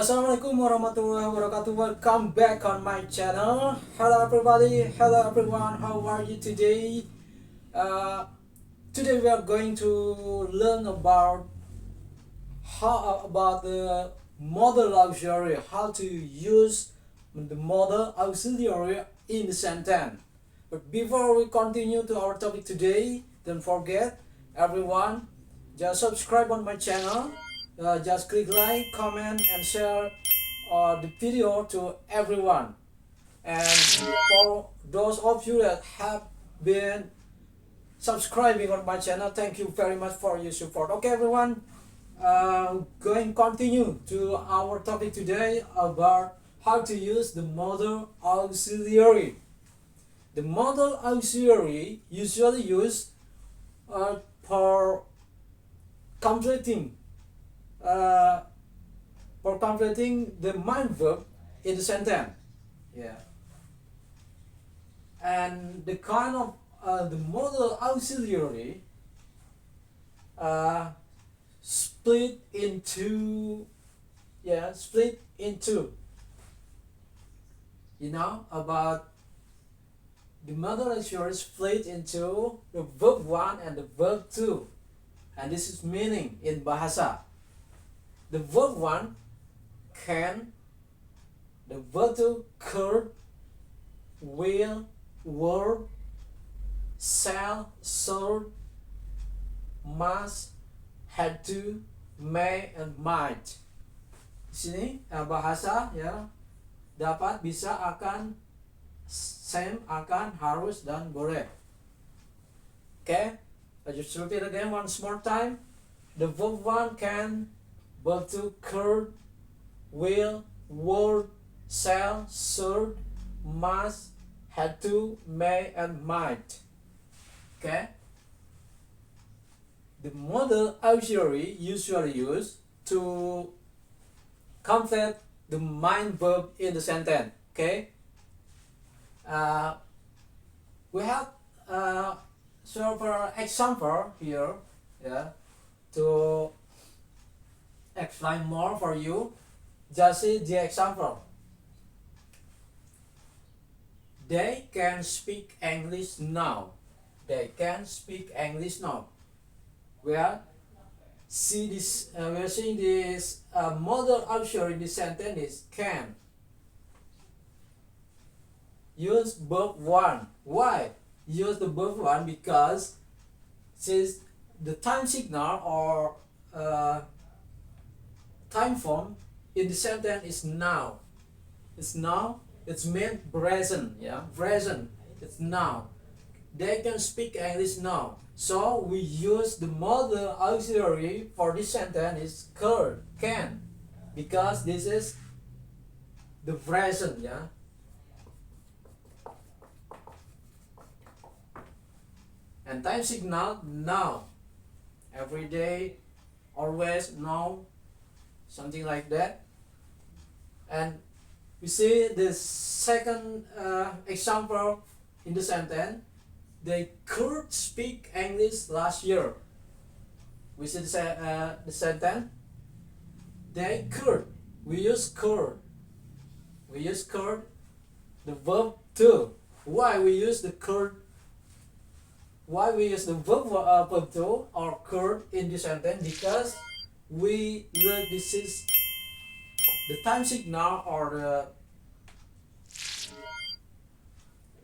Assalamualaikum warahmatullahi wabarakatuh. Welcome back on my channel. Hello everybody. Hello everyone. How are you today? Uh, Today we are going to learn about the modal auxiliary. How to use the modal auxiliary in the sentence. But before we continue to our topic today, don't forget everyone, just subscribe on my channel. Just click like, comment, and share the video to everyone. And for those of you that have been subscribing on my channel, thank you very much for your support. Okay, everyone, going continue to our topic today about how to use the modal auxiliary. The modal auxiliary usually used for completing uh, the main verb in the sentence. Yeah. And the kind of the modal auxiliary split into about the modal auxiliary split into the verb 1 and the verb 2, and this is meaning in bahasa. The verb 1 can, the verb 2 could, will, were, shall, should, must, had to, may, and might. Di sini bahasa ya dapat, bisa, akan, same, akan, harus, dan boleh. Okay, I just repeat again once more time. The verb 1 can, verb 2 could, will, would, shall, should, must, had to, may, and might. Okay. The modal auxiliary usually used to complete the main verb in the sentence. Okay. We have several example here, yeah, to explain more for you. Just see the example. They can speak English now. They can speak English now. We are seeing this modal auxiliary in this sentence is can. Use verb 1. Why? Use the verb 1 because since the time signal or time form in the sentence is now. It's now. It's meant present. Yeah, present. It's now. They can speak English now. So we use the modal auxiliary for this sentence is could, can, because this is the present. Yeah. And time signal now. Every day, always, now, something like that. And we see the second example in the sentence. They could speak English last year. We see the sentence. They could. We use could. We use could. The verb 2. Why we use the could? Why we use the verb 2 or could in this sentence? Because we learn this is the time signal or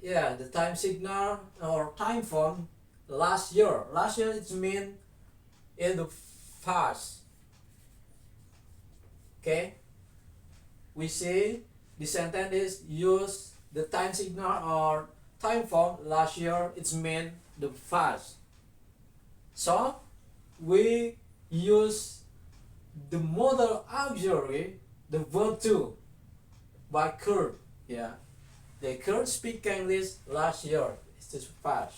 the time signal or time form last year. Last year it means in the past. Okay, we see the sentence is use the time signal or time form last year. It's mean the past. So we use the modal auxiliary, the verb 2, by could. Yeah. They could speak English last year. It's just past.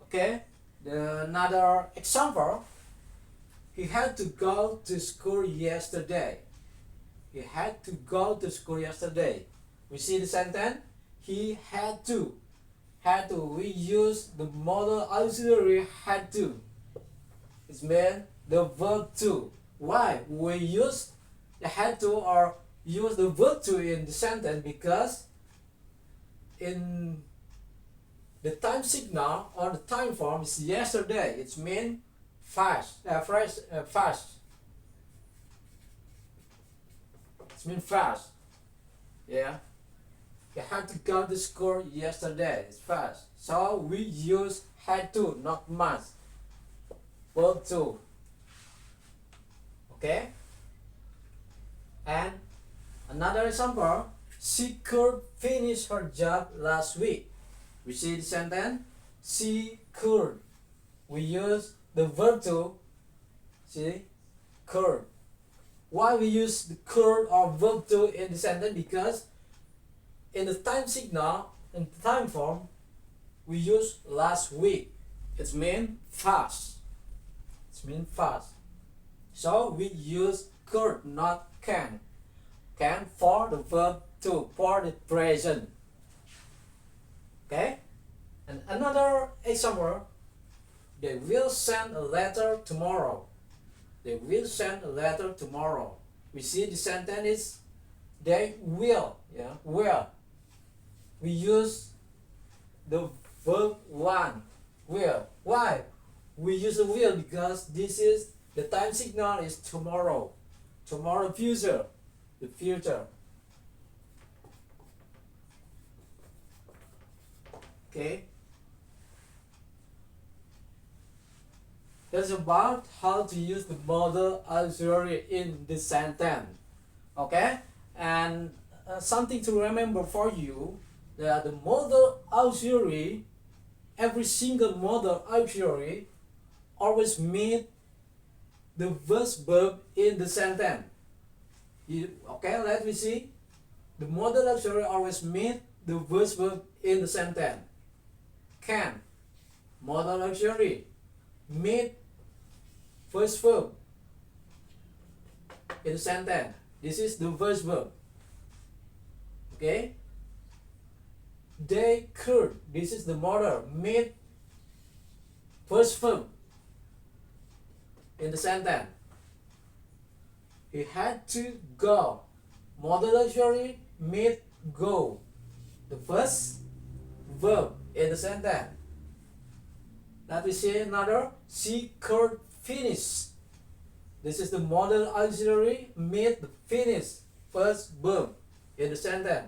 Okay. Another example. He had to go to school yesterday. He had to go to school yesterday. We see the sentence. He had to. Had to. We use the modal auxiliary had to. It's meant the verb to. Why? We use the had to or use the verb to in the sentence because in the time signal or the time form is yesterday. It means fast, fast. It means fast. Yeah. You had to go to school yesterday. It's fast. So we use had to, not must. Verb to. Okay. And another example. She could finish her job last week. We see the sentence. She could. We use the verb to. See? Could. Why we use the could or verb to in the sentence? Because in the time signal, in the time form, we use last week. It means fast. It means fast. So we use could, not can. Can for the verb to, for the present. Okay? And another example, they will send a letter tomorrow. They will send a letter tomorrow. We see the sentence is they will. Yeah, will. We use the verb one, will. Why? We use the will because this is the time signal is tomorrow. Tomorrow future. The future. Okay. That's about how to use the modal auxiliary in this sentence. Okay, and something to remember for you, that the modal auxiliary, every single modal auxiliary always meet the first verb in the sentence. Okay, let me see. The modal auxiliary always meet the first verb in the sentence. Can, modal auxiliary, meet first verb in the sentence. This is the first verb. Okay. They could. This is the modal. Meet first verb in the sentence. He had to go. Modal auxiliary meet go. The first verb in the sentence. Let me see another. She could finish. This is the modal auxiliary meet the finish first verb in the sentence.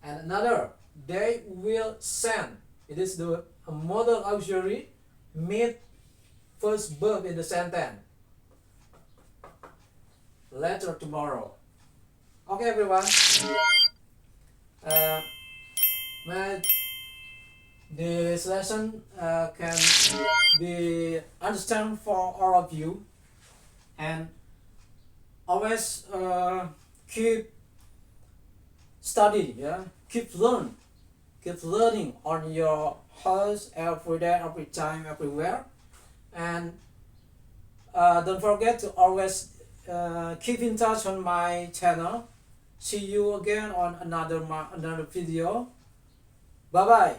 And another. They will send. It is the modal auxiliary meet first verb in the sentence. Letter tomorrow. Okay, everyone. This lesson can be understand for all of you, and always keep study. Yeah, keep learning on your house every day, every time, everywhere, and don't forget to always keep in touch on my channel. See you again on another video. Bye bye.